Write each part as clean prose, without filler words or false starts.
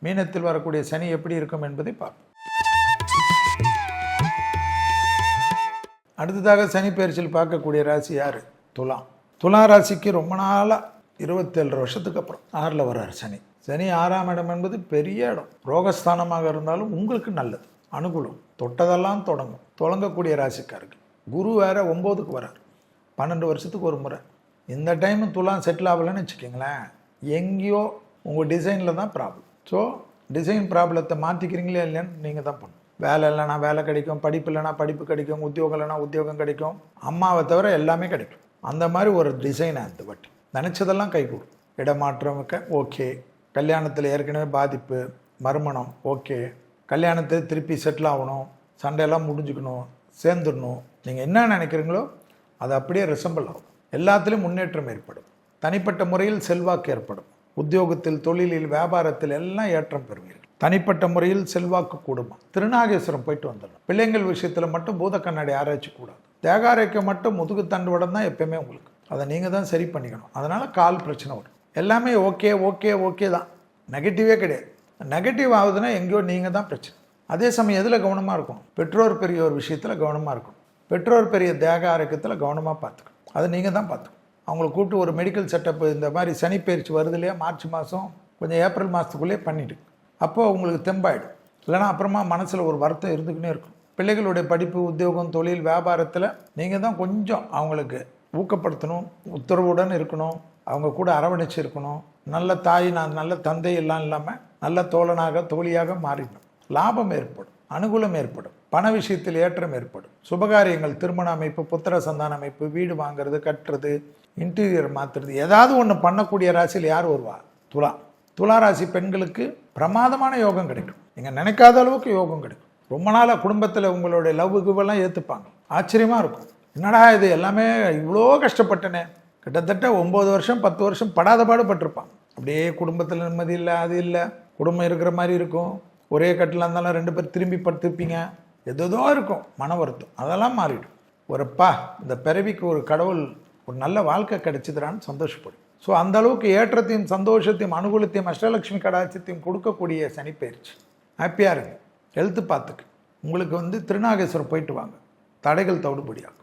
மீனத்தில் வரக்கூடிய சனி எப்படி இருக்கும் என்பதை பார்ப்போம். அடுத்ததாக சனி பயிற்சியில் பார்க்கக்கூடிய ராசி யார்? துலாம். துலா ராசிக்கு ரொம்ப நாளாக 27 வருஷத்துக்கு அப்புறம் 6ல் வர்றார் சனி. சனி 6ஆம் இடம் என்பது பெரிய இடம். ரோகஸ்தானமாக இருந்தாலும் உங்களுக்கு நல்லது, அனுகூலம், தொட்டதெல்லாம் தொடங்கக்கூடிய ராசிக்காரர்கள். குரு வேற 9க்கு வர்றார், 12 வருஷத்துக்கு ஒரு முறை. இந்த டைம் துலாம் செட்டில் ஆகலைன்னு வச்சுக்கிங்களேன், எங்கேயோ உங்கள் டிசைனில் தான் ப்ராப்ளம். ஸோ டிசைன் ப்ராப்ளத்தை மாற்றிக்கிறீங்களே இல்லைன்னு நீங்கள் தான் பண்ணணும். வேலை இல்லைனா வேலை கிடைக்கும், படிப்பு இல்லைனா படிப்பு கிடைக்கும், உத்தியோகம் இல்லைனா உத்தியோகம் கிடைக்கும், அம்மாவை தவிர எல்லாமே கிடைக்கும். அந்த மாதிரி ஒரு டிசைனை அந்த வாட்டி நினச்சதெல்லாம் கைகூடும். இடமாற்றம் ஓகே, கல்யாணத்தில் ஏற்கனவே பாதிப்பு, மறுமணம் ஓகே, கல்யாணத்தில் திருப்பி செட்டில் ஆகணும், சண்டையெல்லாம் முடிஞ்சுக்கணும், சேர்ந்துடணும், நீங்கள் என்ன நினைக்கிறீங்களோ அது அப்படியே ரிசம்பிள் ஆகும். எல்லாத்துலேயும் முன்னேற்றம் ஏற்படும். தனிப்பட்ட முறையில் செல்வாக்கு ஏற்படும். உத்தியோகத்தில், தொழிலில், வியாபாரத்தில் எல்லாம் ஏற்றம் பெறுவீர்கள். தனிப்பட்ட முறையில் செல்வாக்கு கூடுமா. திருநாகேஸ்வரம் போயிட்டு வந்துடணும். பிள்ளைங்கள் விஷயத்தில் மட்டும் பூத கண்ணாடி ஆராய்ச்சி கூடாது. தேகாரைக்கு மட்டும் முதுகு தண்டுவடம் தான் எப்பயுமே உங்களுக்கு. அதை நீங்கள் தான் சரி பண்ணிக்கணும். அதனால் கால் பிரச்சனை வரும். எல்லாமே ஓகே ஓகே ஓகே தான், நெகட்டிவே கிடையாது. நெகட்டிவ் ஆகுதுன்னா எங்கேயோ நீங்கள் தான் பிரச்சனை. அதே சமயம் எதில் கவனமாக இருக்கணும்? பெற்றோர் பெரிய ஒரு விஷயத்தில் கவனமாக இருக்கணும். பெற்றோர் பெரிய தேக ஆரோக்கியத்தில் கவனமாக பார்த்துக்கணும். அதை நீங்கள் தான் பார்த்துக்கணும். அவங்களை கூப்பிட்டு ஒரு மெடிக்கல் செட்டப் இந்த மாதிரி சனி பயிற்சி வருது இல்லையா, மார்ச் மாதம் கொஞ்சம் ஏப்ரல் மாதத்துக்குள்ளேயே பண்ணிவிட்டு, அப்போது உங்களுக்கு தெம்பாயிடும். இல்லைனா அப்புறமா மனசில் ஒரு வருத்தம் இருந்துக்கினே இருக்கும். பிள்ளைகளுடைய படிப்பு, உத்தியோகம், தொழில், வியாபாரத்தில் நீங்கள் தான் கொஞ்சம் அவங்களுக்கு ஊக்கப்படுத்தணும், உத்தரவுடன் இருக்கணும், அவங்க கூட அரவணைச்சு இருக்கணும். நல்ல தாய், நான் நல்ல தந்தை எல்லாம் இல்லாமல் நல்ல தோழனாக தோழியாக மாறிடும். லாபம் ஏற்படும், அனுகூலம் ஏற்படும், பண விஷயத்தில் ஏற்றம் ஏற்படும். சுபகாரியங்கள், திருமண அமைப்பு, புத்திர சந்தான அமைப்பு, வீடு வாங்கிறது, கட்டுறது, இன்டீரியர் மாற்றுறது, ஏதாவது ஒன்று பண்ணக்கூடிய ராசியில் யார் வருவா? துலா. துலா ராசி பெண்களுக்கு பிரமாதமான யோகம் கிடைக்கும். நீங்கள் நினைக்காத அளவுக்கு யோகம் கிடைக்கும். ரொம்ப நாளாக குடும்பத்தில் உங்களுடைய லவ்வுக்குவெல்லாம் ஏற்றுப்பாங்க. ஆச்சரியமாக இருக்கும். என்னடா இது எல்லாமே இவ்வளோ கஷ்டப்பட்டனே. கிட்டத்தட்ட 9 வருஷம் 10 வருஷம் படாத பாடுபட்டிருப்பாங்க. அப்படியே குடும்பத்தில் நிம்மதி இல்லை, அது இல்லை, குடும்பம் இருக்கிற மாதிரி இருக்கும். ஒரே கட்டில் இருந்தாலும் 2 பேர் திரும்பி படுத்துப்பீங்க. எதோ இருக்கும், மன வருத்தம், அதெல்லாம் மாறிடும். ஒருப்பா இந்த பிறவிக்கு ஒரு கடவுள் ஒரு நல்ல வாழ்க்கை கிடைச்சிதுறான்னு சந்தோஷப்படும். ஸோ அந்த அளவுக்கு ஏற்றத்தையும் சந்தோஷத்தையும் அனுகூலத்தையும் அஷ்டலட்சுமி கடாட்சத்தையும் கொடுக்கக்கூடிய சனி பயிற்சி. ஹாப்பியாக இருங்க. ஹெல்த்து பார்த்துக்கு. உங்களுக்கு திருநாகேஸ்வரம் போயிட்டு வாங்க, தடைகள் தவிடுபடியாகும்.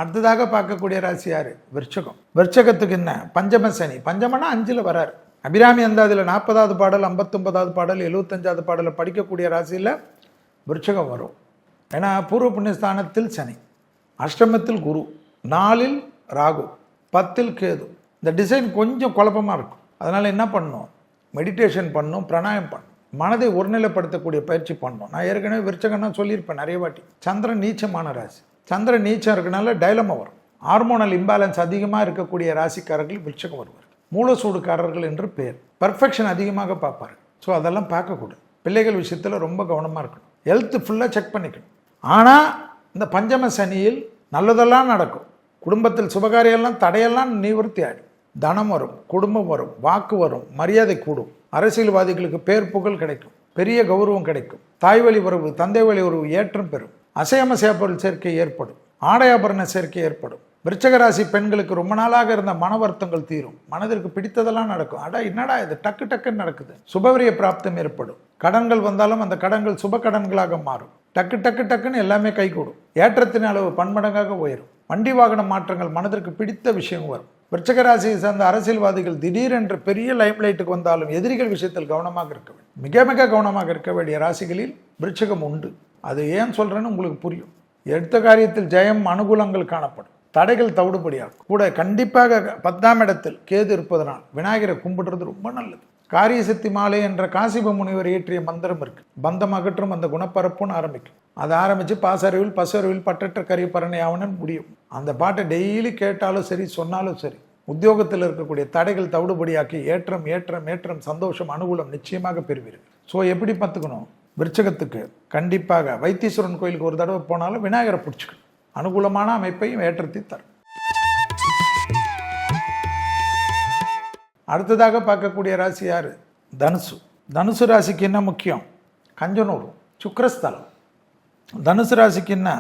அடுத்ததாக பார்க்கக்கூடிய ராசி யார்? விருச்சகம். விருச்சகத்துக்கு என்ன? பஞ்சம சனி. பஞ்சமனா 5ல் வராரு. அபிராமி அந்தாதில் 40வது பாடல், 59வது பாடல், 75வது பாடலில் படிக்கக்கூடிய ராசியில் விருச்சகம் வரும். ஏன்னா பூர்வ புண்ணியஸ்தானத்தில் சனி, அஷ்டமத்தில் குரு, 4ல் ராகு, 10ல் கேது. இந்த டிசைன் கொஞ்சம் குழப்பமாக இருக்கும். அதனால் என்ன பண்ணணும்? மெடிடேஷன் பண்ணணும், பிராணாயம் பண்ணணும், மனதை ஒருநிலைப்படுத்தக்கூடிய பயிற்சி பண்ணணும். நான் ஏற்கனவே விருச்சகம்னா சொல்லியிருப்பேன் நிறைய வாட்டி. சந்திரன் நீச்சமான ராசி. சந்திரன் நீச்சம் இருக்கனால டைலமா வரும். ஹார்மோனல் இம்பேலன்ஸ் அதிகமாக இருக்கக்கூடிய ராசிக்காரர்கள் விருச்சகம் வருவார். மூலசூடுக்காரர்கள் என்று பேர். பர்ஃபெக்ஷன் அதிகமாக பார்ப்பார்கள். ஸோ அதெல்லாம் பார்க்கக்கூடாது. பிள்ளைகள் விஷயத்தில் ரொம்ப கவனமாக இருக்கணும். ஹெல்த்து ஃபுல்லாக செக் பண்ணிக்கணும். ஆனால் இந்த பஞ்சம சனியில் நல்லதெல்லாம் நடக்கும். குடும்பத்தில் சுபகாரியெல்லாம் தடையெல்லாம் நிவர்த்தி ஆகிடும். தனம் வரும், குடும்பம் வரும், வாக்கு வரும், மரியாதை கூடும். அரசியல்வாதிகளுக்கு பேர் புகழ் கிடைக்கும், பெரிய கௌரவம் கிடைக்கும். தாய் வழி உறவு, தந்தை வழி உறவு ஏற்றம் பெறும். அசையாமசையா பொருள் சேர்க்கை ஏற்படும். ஆடையாபரண சேர்க்கை ஏற்படும். விருச்சக ராசி பெண்களுக்கு ரொம்ப நாளாக இருந்த மன வருத்தங்கள் தீரும். மனதிற்கு பிடித்ததெல்லாம் நடக்கும். என்னடா இது டக்கு டக்குன்னு நடக்குது. சுபவிரிய பிராப்தம் ஏற்படும். கடன்கள் வந்தாலும் அந்த கடன்கள் சுப கடன்களாக மாறும். டக்கு டக்கு டக்குன்னு எல்லாமே கைகூடும். ஏற்றத்தின் அளவு பன்மடங்காக உயரும். வண்டி வாகன மாற்றங்கள், மனதிற்கு பிடித்த விஷயம் வரும். விருச்சக ராசியை சார்ந்த அரசியல்வாதிகள் திடீரென்று பெரிய லைம்லைட்டுக்கு வந்தாலும் எதிரிகள் விஷயத்தில் கவனமாக இருக்க வேண்டும். மிக மிக கவனமாக இருக்க வேண்டிய ராசிகளில் விருச்சகம் உண்டு. அது ஏன் சொல்றேன்னு உங்களுக்கு புரியும். எடுத்த காரியத்தில் ஜெயம், அனுகூலங்கள் காணப்படும். தடைகள் தவிடுபடியாகும். கூட கண்டிப்பாக 10ஆம் இடத்தில் கேது இருப்பதனால் விநாயகரை கும்பிடுறது ரொம்ப நல்லது. காரிய சித்தி மாலை என்ற காசிப முனிவர் இயற்றிய மந்திரம் இருக்கு. பந்தம் அகற்றும் அந்த குணப்பரப்புன்னு ஆரம்பிக்கும். அதை ஆரம்பித்து பாசறிவில் பசறிவில் பட்டற்ற கரிய பரணையாவனன் முடியும். அந்த பாட்டை டெய்லி கேட்டாலும் சரி, சொன்னாலும் சரி, உத்தியோகத்தில் இருக்கக்கூடிய தடைகள் தவிடுபடியாக்கி ஏற்றம் ஏற்றம் ஏற்றம், சந்தோஷம், அனுகூலம் நிச்சயமாக பெறுவீர்கள். ஸோ எப்படி பார்த்துக்கணும்? விருச்சகத்துக்கு கண்டிப்பாக வைத்தீஸ்வரன் கோயிலுக்கு ஒரு தடவை போனாலும் விநாயகரை பிடிச்சிக்கணும். அனுகூலமான அமைப்பையும் ஏற்றத்தை தரும். அடுத்ததாக பார்க்கக்கூடிய ராசி யார்? தனுசு. தனுசு ராசிக்கு என்ன முக்கியம்? கஞ்சனூர் சுக்கிரஸ்தலம். தனுசு ராசிக்கு என்ன?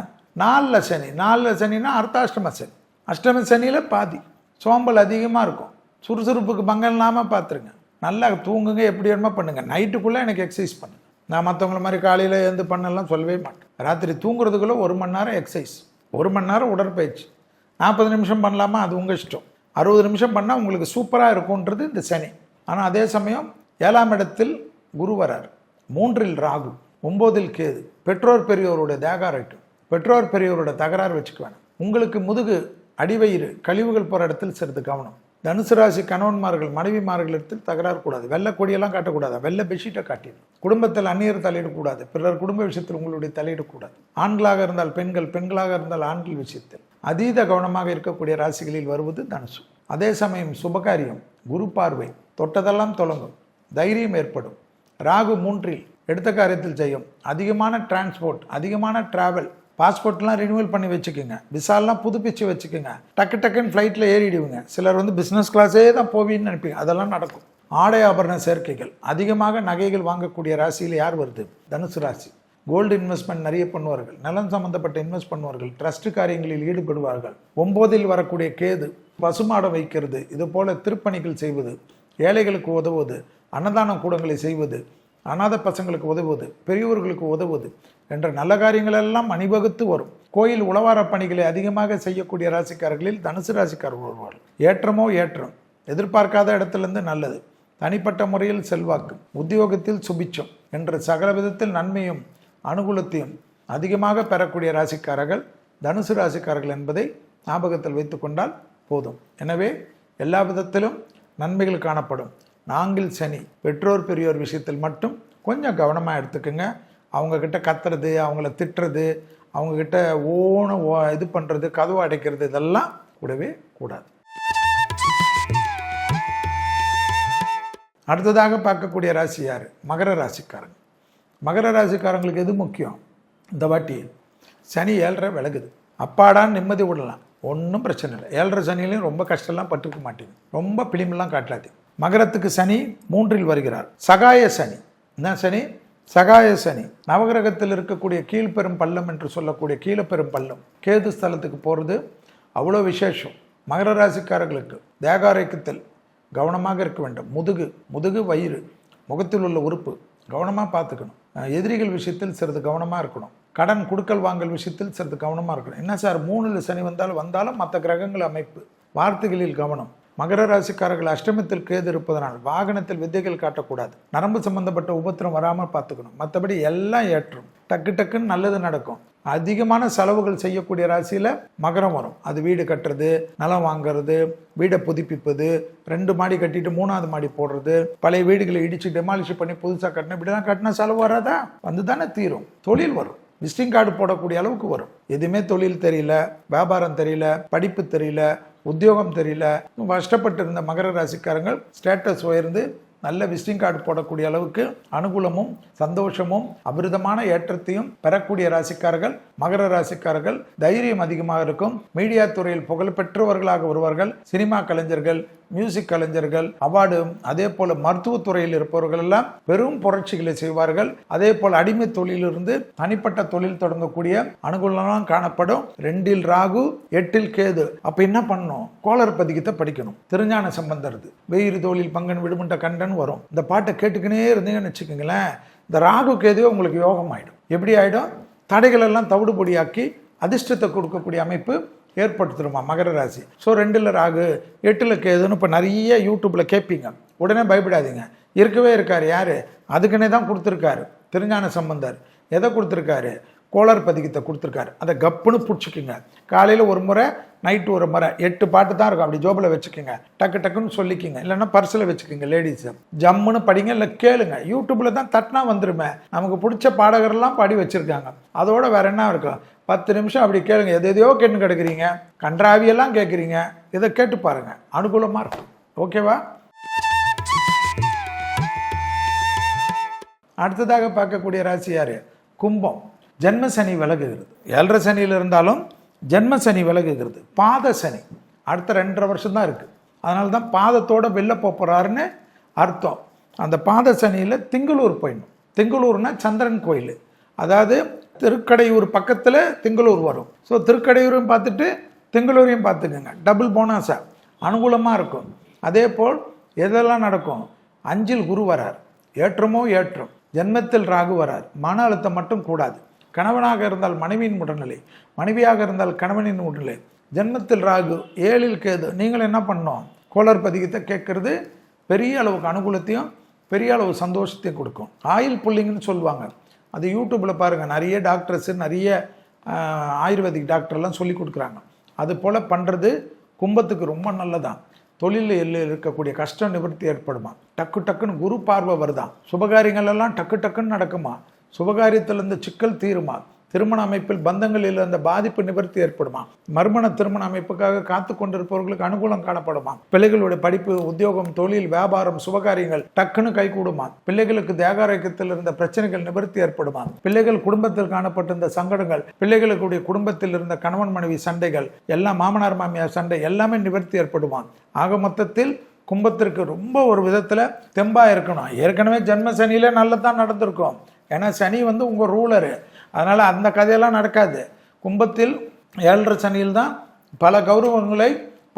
4ல் சனி. 4ல் சனின்னா அர்த்தாஷ்டம சனி. அஷ்டம சனியில் பாதி. சோம்பல் அதிகமாக இருக்கும். சுறுசுறுப்புக்கு பங்கம் இல்லாமல் பார்த்துருங்க. நல்லா தூங்குங்க, எப்படி வேணுமோ பண்ணுங்கள். நைட்டுக்குள்ளே எனக்கு எக்ஸசைஸ் பண்ணுங்கள். நான் மற்றவங்கள மாதிரி காலையில் எழுந்து பண்ணலாம் சொல்லவே மாட்டேன். ராத்திரி தூங்குறதுக்குள்ளே 1 மணி நேரம் எக்ஸசைஸ், 1 மணி நேரம் உடற்பயிற்சி. 40 நிமிஷம் பண்ணலாமா, அது உங்கள் இஷ்டம். 60 நிமிஷம் பண்ணால் உங்களுக்கு சூப்பராக இருக்கும்ன்றது இந்த சனி. ஆனால் அதே சமயம் 7ஆம் இடத்தில் குரு வரார், 3இல் ராகு, 9இல் கேது. பெற்றோர் பெரியோருடைய தேகாரட்டும், பெற்றோர் பெரியோருடைய தகராறு வச்சுக்க வேணாம். உங்களுக்கு முதுகு அடிவயிறு கழிவுகள் போகிற இடத்தில் சிறிது கவனம். தனுசு ராசி கணவன்மார்கள் மனைவிமார்களிடத்தில் தகராறு கூடாது. வெள்ளை கொடியெல்லாம் காட்டக்கூடாது, வெள்ளை பெட்ஷீட்டை காட்டிடும். குடும்பத்தில் அந்நியர் தலையிடக்கூடாது, பிறர் குடும்ப விஷயத்தில் உங்களுடைய தலையிடக்கூடாது. ஆண்களாக இருந்தால் பெண்கள், பெண்களாக இருந்தால் ஆண்கள் விஷயத்தில் அதீத கவனமாக இருக்கக்கூடிய ராசிகளில் வருவது தனுசு. அதே சமயம் சுபகாரியம், குரு பார்வை, தொட்டதெல்லாம் தொடங்கும், தைரியம் ஏற்படும். ராகு 3இல் எடுத்த காரியத்தில் செய்யும். அதிகமான டிரான்ஸ்போர்ட், அதிகமான டிராவல், பாஸ்போர்ட்லாம் ரினியூவல் பண்ணி வச்சுக்கோங்க, விசாலாம் புதுப்பிச்சு வச்சுக்கோங்க. டக்குன்னு ஃப்ளைட்டில் ஏறிடுவீங்க. சிலர் பிஸ்னஸ் கிளாஸே தான் போவின்னு நினைப்பீங்க, அதெல்லாம் நடக்கும். ஆடை ஆபரண சேர்க்கைகள், அதிகமாக நகைகள் வாங்கக்கூடிய ராசியில் யார் வருது? தனுசு ராசி. கோல்டு இன்வெஸ்ட்மெண்ட் நிறைய பண்ணுவார்கள், நலன் சம்பந்தப்பட்ட இன்வெஸ்ட் பண்ணுவார்கள், ட்ரஸ்ட் காரியங்களில் ஈடுபடுவார்கள். 9இல் வரக்கூடிய கேது, பசுமாடம் வைக்கிறது, இது போல திருப்பணிகள் செய்வது, ஏழைகளுக்கு உதவுவது, அன்னதான கூடங்களை செய்வது, அநாத பசங்களுக்கு உதவுவது, பெரியோர்களுக்கு உதவுவது என்ற நல்ல காரியங்கள் எல்லாம் அணிவகுத்து வரும். கோயில் உளவார பணிகளை அதிகமாக செய்யக்கூடிய ராசிக்காரர்களில் தனுசு ராசிக்காரர்கள் வருவார்கள். ஏற்றமோ ஏற்றம், எதிர்பார்க்காத இடத்திலிருந்து நல்லது, தனிப்பட்ட முறையில் செல்வாக்கு, உத்தியோகத்தில் சுபிச்சம் என்ற சகல விதத்தில் நன்மையும் அனுகூலத்தையும் அதிகமாக பெறக்கூடிய ராசிக்காரர்கள் தனுசு ராசிக்காரர்கள் என்பதை ஞாபகத்தில் வைத்து கொண்டால் போதும். எனவே எல்லா விதத்திலும் நன்மைகள் காணப்படும். 4இல் சனி, பெற்றோர் பெரியோர் விஷயத்தில் மட்டும் கொஞ்சம் கவனமாக எடுத்துக்கோங்க. அவங்கக்கிட்ட கத்துறது, அவங்கள திட்டுறது, அவங்கக்கிட்ட இது பண்ணுறது, கதவு அடைக்கிறது, இதெல்லாம் கூடவே கூடாது. அடுத்ததாக பார்க்கக்கூடிய ராசி யார்? மகர ராசிக்காரங்க. மகர ராசிக்காரங்களுக்கு எது முக்கியம்? இந்த வாட்டி சனி 7.5 விலகுது. அப்பாடான்னு நிம்மதி விடலாம், ஒன்றும் பிரச்சனை இல்லை. 7.5 சனிலையும் ரொம்ப கஷ்டம்லாம் பட்டுக்க மாட்டேங்க, ரொம்ப பிலிமெல்லாம் காட்டாது. மகரத்துக்கு சனி 3இல் வருகிறார். சகாய சனி. என்ன சனி? சகாய சனி. நவகிரகத்தில் இருக்கக்கூடிய கீழ்பெரும் பள்ளம் என்று சொல்லக்கூடிய கீழப்பெரும் பள்ளம் கேது ஸ்தலத்துக்கு போகிறது அவ்வளோ விசேஷம். மகர ராசிக்காரர்களுக்கு தேகாரோக்கியத்தில் கவனமாக இருக்க வேண்டும். முதுகு வயிறு, முகத்தில் உள்ள உறுப்பு கவனமாக பார்த்துக்கணும். எதிரிகள் விஷயத்தில் சிறிது கவனமாக இருக்கணும். கடன் கொடுக்கல் வாங்கல் விஷயத்தில் சிறிது கவனமாக இருக்கணும். என்ன சார் 3இல் சனி வந்தாலும் மற்ற கிரகங்கள் அமைப்பு, வார்த்தைகளில் கவனம். மகர ராசிக்காரர்கள் அஷ்டமத்தில் கேது இருப்பதனால் வாகனத்தில் வித்தைகள் காட்டக்கூடாது. நரம்பு சம்பந்தப்பட்ட உபத்திரம் வராமல் பார்த்துக்கணும். மற்றபடி எல்லாம் ஏற்றும், டக்குன்னு நல்லது நடக்கும். அதிகமான செலவுகள் செய்யக்கூடிய ராசியில் மகரம் வரும். அது வீடு கட்டுறது, நிலம் வாங்கிறது, வீடை புதுப்பிப்பது, 2 மாடி கட்டிட்டு 3ஆவது மாடி போடுறது, பழைய வீடுகளை இடிச்சு டெமாலிஷ் பண்ணி புதுசாக கட்டினா, இப்படிலாம் கட்டினா செலவு வராதா? வந்து தானே தீரும். தொழில் வரும், விசிட்டிங் கார்டு போடக்கூடிய அளவுக்கு வரும். எதுவுமே தொழில் தெரியல, வியாபாரம் தெரியல, படிப்பு தெரியல, உத்தியோகம் தெரியல, கஷ்டப்பட்டு இருந்த மகர ராசிக்காரங்கள் ஸ்டேட்டஸ் உயர்ந்து நல்ல விசிட்டிங் கார்டு போடக்கூடிய அளவுக்கு அனுகூலமும் சந்தோஷமும் அபிரிதமான ஏற்றத்தையும் பெறக்கூடிய ராசிக்காரர்கள் மகர ராசிக்காரர்கள். தைரியம் அதிகமாக இருக்கும். மீடியா துறையில் புகழ்பெற்றவர்களாக வருவார்கள். சினிமா கலைஞர்கள், மியூசிக் கலைஞர்கள், அவார்டு, அதே போல மருத்துவத்துறையில் இருப்பவர்கள் எல்லாம் பெரும் புரட்சிகளை செய்வார்கள். அதே போல் அடிமை தொழிலிருந்து தனிப்பட்ட தொழில் தொடங்கக்கூடிய அனுகூலம் காணப்படும். 2இல் ராகு, 8இல் கேது. அப்ப என்ன பண்ணணும்? கோளர் பதிகத்தை படிக்கணும். திருஞான சம்பந்தருது வெயிறு தோளில் பங்கன் விடுமுண்ட கண்டன் வரும். இந்த பாட்டை கேட்டுக்கினே இருந்தீங்கன்னு வச்சுக்கோங்களேன், இந்த ராகு கேதுவே உங்களுக்கு யோகம் ஆயிடும். எப்படி ஆயிடும்? தடைகள் எல்லாம் தவிடு பொடியாக்கி அதிர்ஷ்டத்தை கொடுக்கக்கூடிய அமைப்பு ஏற்படுத்திடுமா மகர ராசி. ஸோ 2இல் ராகு, 8இல் கேதுன்னு இப்போ நிறைய யூடியூப்பில் கேட்பீங்க. உடனே பயப்படாதீங்க. இருக்கவே இருக்காரு யார்? அதுக்குன்னே தான் கொடுத்துருக்காரு திருஞான சம்பந்தர். எதை கொடுத்துருக்காரு? கோளர் பதிகத்தை கொடுத்துருக்காரு. அதை கப்புன்னு பிடிச்சிக்குங்க. காலையில் ஒரு முறை, நைட்டு ஒரு முறை. 8 பாட்டு தான் இருக்கும். அப்படி ஜோபில் வச்சுக்கோங்க, டக்குன்னு சொல்லிக்கிங்க. இல்லைன்னா பர்ஸில் வச்சுக்கோங்க. லேடிஸு ஜம்முன்னு படிங்க, இல்லை கேளுங்க. யூடியூப்பில் தான் தட்டினா வந்துருமே. நமக்கு பிடிச்ச பாடகர்லாம் பாடி வச்சுருக்காங்க. அதோட வேற என்ன இருக்கும்? 10 நிமிஷம் அப்படி கேளுங்க. எதையோ கேட்டு கிடக்குறீங்க, கன்றாவியெல்லாம் கேட்குறீங்க. இதை கேட்டு பாருங்க, அனுகூலமாக இருக்கும். ஓகேவா? அடுத்ததாக பார்க்கக்கூடிய ராசி யாரு? கும்பம். ஜென்ம சனி விலகுகிறது. 7.5 சனியில் இருந்தாலும் ஜென்ம சனி விலகுகிறது. பாத சனி அடுத்த 2.5 வருஷம் தான் இருக்குது. அதனால தான் பாதத்தோட வெளில போகிறாருன்னு அர்த்தம். அந்த பாத சனியில் திங்களூர் போயிடணும். திங்களூர்னா சந்திரன் கோயில். அதாவது திருக்கடையூர் பக்கத்தில் திங்களூர் வரும். ஸோ திருக்கடையூரையும் பார்த்துட்டு திங்களூரையும் பார்த்துக்கோங்க. டபுள் போனஸாக அனுகூலமாக இருக்கும். அதே போல் எதெல்லாம் நடக்கும்? 5ல் குரு வரார், ஏற்றமோ ஏற்றம். ஜென்மத்தில் ராகு வரார், மன அழுத்தம் மட்டும் கூடாது. கணவனாக இருந்தால் மனைவியின் உடல்நிலை, மனைவியாக இருந்தால் கணவனின் உடல்நிலை. ஜென்மத்தில் ராகு, 7ல் கேது. நீங்கள் என்ன பண்ணணும்? கோளர் பதிகத்தை கேட்கறது பெரிய அளவுக்கு அனுகூலத்தையும் பெரிய அளவு சந்தோஷத்தையும் கொடுக்கும். ஆயில் புல்லிங்னு சொல்லுவாங்க, அது யூடியூப்பில் பாருங்கள், நிறைய டாக்டர்ஸு நிறைய ஆயுர்வேதிக் டாக்டர்லாம் சொல்லி கொடுக்குறாங்க. அது போல் பண்ணுறது கும்பத்துக்கு ரொம்ப நல்லதான். தொழிலில் இருக்கக்கூடிய கஷ்டம் நிவர்த்தி ஏற்படுமா, டக்கு டக்குன்னு குரு பார்வை வருதான், சுபகாரியங்கள் எல்லாம் டக்கு டக்குன்னு நடக்குமா, சுபகாரியத்தில் இருந்த சிக்கல் தீருமா, திருமண அமைப்பில் பந்தங்களில் அந்த பாதிப்பு நிவர்த்தி ஏற்படுமா, மர்மண திருமண அமைப்புக்காக காத்து கொண்டிருப்பவர்களுக்கு அனுகூலம் காணப்படுமா, பிள்ளைகளுடைய படிப்பு, உத்தியோகம், தொழில், வியாபாரம், சுபகாரியங்கள் டக்குன்னு கைகூடுமா, பிள்ளைகளுக்கு தேகாரோக்கியத்தில் இருந்த பிரச்சனைகள் நிவர்த்தி ஏற்படுமா, பிள்ளைகள் குடும்பத்தில் காணப்பட்டிருந்த சங்கடங்கள், பிள்ளைகளுடைய குடும்பத்தில் இருந்த கணவன் மனைவி சண்டைகள் எல்லாம், மாமனார் மாமியார் சண்டை எல்லாமே நிவர்த்தி ஏற்படுமா. ஆக மொத்தத்தில் கும்பத்திற்கு ரொம்ப ஒரு விதத்தில் தெம்பாக இருக்கணும். ஏற்கனவே ஜென்ம சனியில நல்லதான் நடந்திருக்கும். ஏன்னா சனி உங்கள் ரூலரு, அதனால் அந்த கதையெல்லாம் நடக்காது. கும்பத்தில் 7.5 சனியில் தான் பல கௌரவங்களை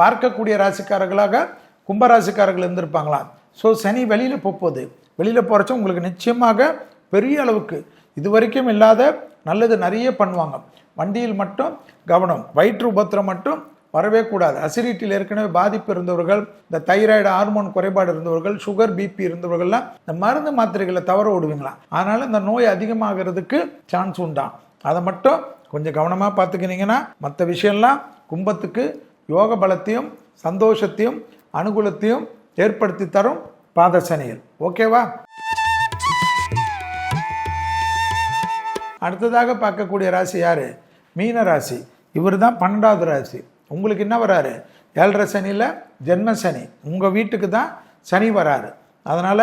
பார்க்கக்கூடிய ராசிக்காரர்களாக கும்பராசிக்காரர்கள் இருந்திருப்பாங்களாம். ஸோ சனி வெளியில் போகுது, வெளியில் போகிறச்ச உங்களுக்கு நிச்சயமாக பெரிய அளவுக்கு இது வரைக்கும் இல்லாத நல்லது நிறைய பண்ணுவாங்க. வண்டியில் மட்டும் கவனம், வயிற்று உபத்திரம் மட்டும் வரவே கூடாது. அசிடிட்டியில் ஏற்கனவே பாதிப்பு இருந்தவர்கள், இந்த தைராய்டு ஹார்மோன் குறைபாடு இருந்தவர்கள், சுகர் பிபி இருந்தவர்கள்லாம் இந்த மருந்து மாத்திரைகளை தவற விடுவீங்களா, அதனால இந்த நோய் அதிகமாகிறதுக்கு சான்ஸ் உண்டாம். அதை மட்டும் கொஞ்சம் கவனமாக பார்த்துக்கினீங்கன்னா மற்ற விஷயம்லாம் கும்பத்துக்கு யோக பலத்தையும் சந்தோஷத்தையும் அனுகூலத்தையும் ஏற்படுத்தி தரும் பாத சனியில். ஓகேவா? அடுத்ததாக பார்க்கக்கூடிய ராசி யாரு? மீன ராசி. இவர் தான் 12வது ராசி. உங்களுக்கு என்ன வராரு? 7.5 சனியில் ஜென்ம சனி. உங்கள் வீட்டுக்கு தான் சனி வராரு. அதனால்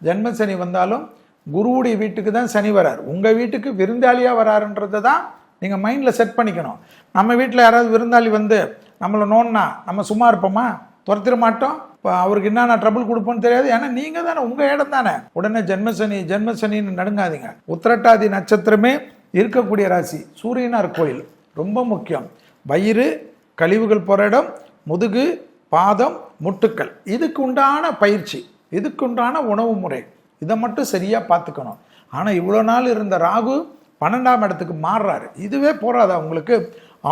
ஜென்ம சனி வந்தாலும் குருவுடைய வீட்டுக்கு தான் சனி வராரு. உங்கள் வீட்டுக்கு விருந்தாளியாக வராருன்றதை தான் நீங்கள் மைண்டில் செட் பண்ணிக்கணும். நம்ம வீட்டில் யாராவது விருந்தாளி நம்மளை நோன்னா நம்ம சும்மா இருப்போமா? துரத்திட மாட்டோம். இப்போ அவருக்கு என்னென்ன ட்ரபிள் கொடுப்போன்னு தெரியாது. ஏன்னா நீங்கள் தானே, உங்கள் இடம் தானே. உடனே ஜென்ம சனின்னு நடுங்காதீங்க. உத்திரட்டாதி நட்சத்திரமே இருக்கக்கூடிய ராசி. சூரியனார் கோயில் ரொம்ப முக்கியம். வயிறு, கழிவுகள் போகிற இடம், முதுகு, பாதம், முட்டுக்கள், இதுக்கு உண்டான பயிற்சி, இதுக்கு உண்டான உணவு முறை, இதை மட்டும் சரியாக பார்த்துக்கணும். ஆனால் இவ்வளோ நாள் இருந்த ராகு 12ஆம் இடத்துக்கு மாறுறாரு. இதுவே போறாதா உங்களுக்கு?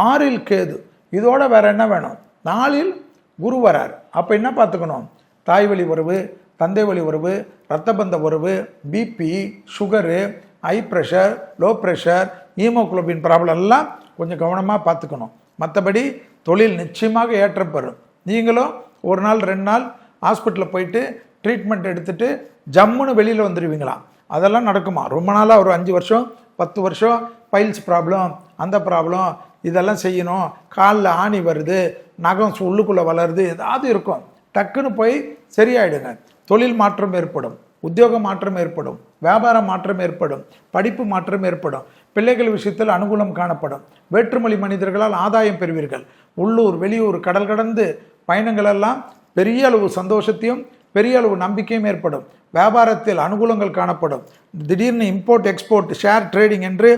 6ல் கேது, இதோட வேற என்ன வேணும்? 4ல் குரு வராரு. அப்போ என்ன பார்த்துக்கணும்? தாய் வழி உறவு, தந்தை வழி உறவு, இரத்தபந்த உறவு, BP, sugar, high pressure, low pressure, haemoglobin problem எல்லாம் கொஞ்சம் கவனமாக பார்த்துக்கணும். மற்றபடி தொழில் நிச்சயமாக ஏற்றப்பெறும். நீங்களும் 1 நாள் 2 நாள் ஹாஸ்பிட்டலில் போயிட்டு ட்ரீட்மெண்ட் எடுத்துகிட்டு ஜம்முன்னு வெளியில் வந்துடுவீங்களாம். அதெல்லாம் நடக்குமா? ரொம்ப நாளாக ஒரு 5 வருஷம் 10 வருஷம் பைல்ஸ் ப்ராப்ளம், அந்த ப்ராப்ளம், இதெல்லாம் செய்யணும், காலில் ஆணி வருது, நகம் உள்ளுக்குள்ளே வளருது, ஏதாவது இருக்கும். டக்குன்னு போய் சரியாயிடுங்க. தொழில் மாற்றம் ஏற்படும், உத்தியோக மாற்றம் ஏற்படும், வியாபார மாற்றம் ஏற்படும், படிப்பு மாற்றம் ஏற்படும், பிள்ளைகள் விஷயத்தில் அனுகூலம் காணப்படும், வேற்றுமொழி மனிதர்களால் ஆதாயம் பெறுவீர்கள். உள்ளூர் வெளியூர் கடல் கடந்து பயணங்கள் எல்லாம் பெரிய அளவு சந்தோஷத்தையும் பெரிய அளவு நம்பிக்கையும் ஏற்படும். வியாபாரத்தில் அனுகூலங்கள் காணப்படும். திடீர்னு இம்போர்ட் எக்ஸ்போர்ட் ஷேர் ட்ரேடிங் என்று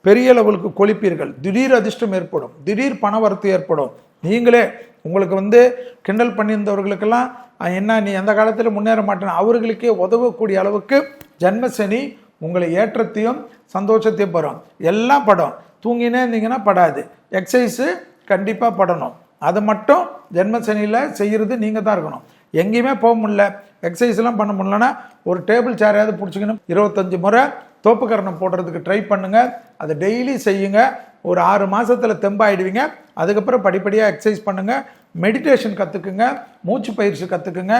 பெரிய லெவலுக்கு கொளிப்பீர்கள். திடீர் அதிர்ஷ்டம் ஏற்படும், திடீர் பணவரத்து ஏற்படும். நீங்களே உங்களுக்கு கிண்டல் பண்ணியிருந்தவர்களுக்கெல்லாம் என்ன நீ எந்த காலத்தில் முன்னேற மாட்டேன்னு அவர்களுக்கே உதவக்கூடிய அளவுக்கு ஜென்மசனி உங்களை ஏற்றத்தையும் சந்தோஷத்தையும் பெறும். எல்லாம் படம். தூங்கினே இருந்தீங்கன்னா படாது. எக்ஸசைஸு கண்டிப்பாக படணும். அது மட்டும் ஜென்மசனியில் செய்கிறது நீங்கள் தான் இருக்கணும். எங்கேயுமே போக முடியல, எக்ஸசைஸ்லாம் பண்ண முடியலன்னா ஒரு டேபிள் சேரையாவது பிடிச்சிக்கணும். 25 முறை தோப்புக்கரணம் போடுறதுக்கு ட்ரை பண்ணுங்கள். அதை டெய்லி செய்யுங்க. ஒரு 6 மாதத்தில் தெம்பாயிடுவீங்க. அதுக்கப்புறம் படிப்படியாக எக்ஸசைஸ் பண்ணுங்கள், மெடிடேஷன் கற்றுக்குங்க, மூச்சு பயிற்சி கற்றுக்குங்க.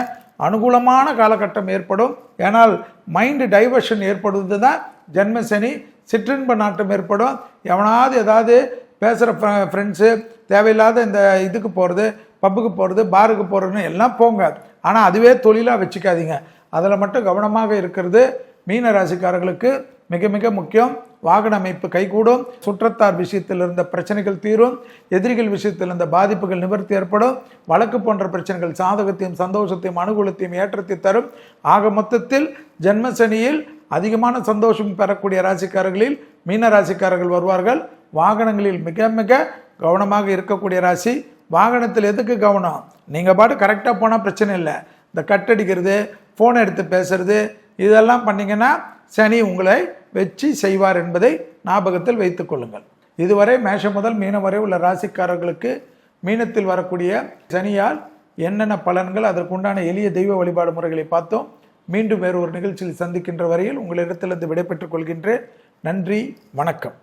அனுகூலமான காலகட்டம் ஏற்படும். ஏனால் மைண்டு டைவர்ஷன் ஏற்படுவது தான் ஜென்மசனி. சிற்றின்ப நாட்டம் ஏற்படும். எவனாவது ஏதாவது பேசுகிற ஃப்ரெண்ட்ஸு தேவையில்லாத இந்த இதுக்கு போகிறது, பப்புக்கு போகிறது, பாருக்கு போகிறதுன்னு எல்லாம் போங்க. ஆனால் அதுவே தொழிலாக வச்சுக்காதீங்க. அதில் மட்டும் கவனமாக இருக்கிறது மீன ராசிக்காரர்களுக்கு மிக மிக முக்கியம். வாகன அமைப்பு கைகூடும். சுற்றத்தார் விஷயத்தில் இருந்த பிரச்சனைகள் தீரும். எதிரிகள் விஷயத்தில் இருந்த பாதிப்புகள் நிவர்த்தி ஏற்படும். வழக்கு போன்ற பிரச்சனைகள் சாதகத்தையும் சந்தோஷத்தையும் அனுகூலத்தையும் ஏற்றத்தை தரும். ஆக மொத்தத்தில் ஜென்மசனியில் அதிகமான சந்தோஷம் பெறக்கூடிய ராசிக்காரர்களில் மீன ராசிக்காரர்கள் வருவார்கள். வாகனங்களில் மிக மிக கவனமாக இருக்கக்கூடிய ராசி வாகனத்தில் எதுக்கு கவனம்? நீங்கள் பாட்டு கரெக்டாக போனால் பிரச்சனை இல்லை. இந்த கட்டடிக்கிறது, ஃபோனை எடுத்து பேசுறது, இதெல்லாம் பண்ணிங்கன்னா சனி உங்களை வச்சு செய்வார் என்பதை ஞாபகத்தில் வைத்துக் கொள்ளுங்கள். இதுவரை மேஷம் முதல் மீனம் வரை உள்ள ராசிக்காரர்களுக்கு மீனத்தில் வரக்கூடிய சனியால் என்னென்ன பலன்கள், அதற்குண்டான எளிய தெய்வ வழிபாடு முறைகளை பார்த்தோம். மீண்டும் வேறு ஒரு நிகழ்ச்சியில் சந்திக்கின்ற வரையில் உங்களிடத்திலிருந்து விடைபெற்றுக் கொள்கின்றேன். நன்றி, வணக்கம்.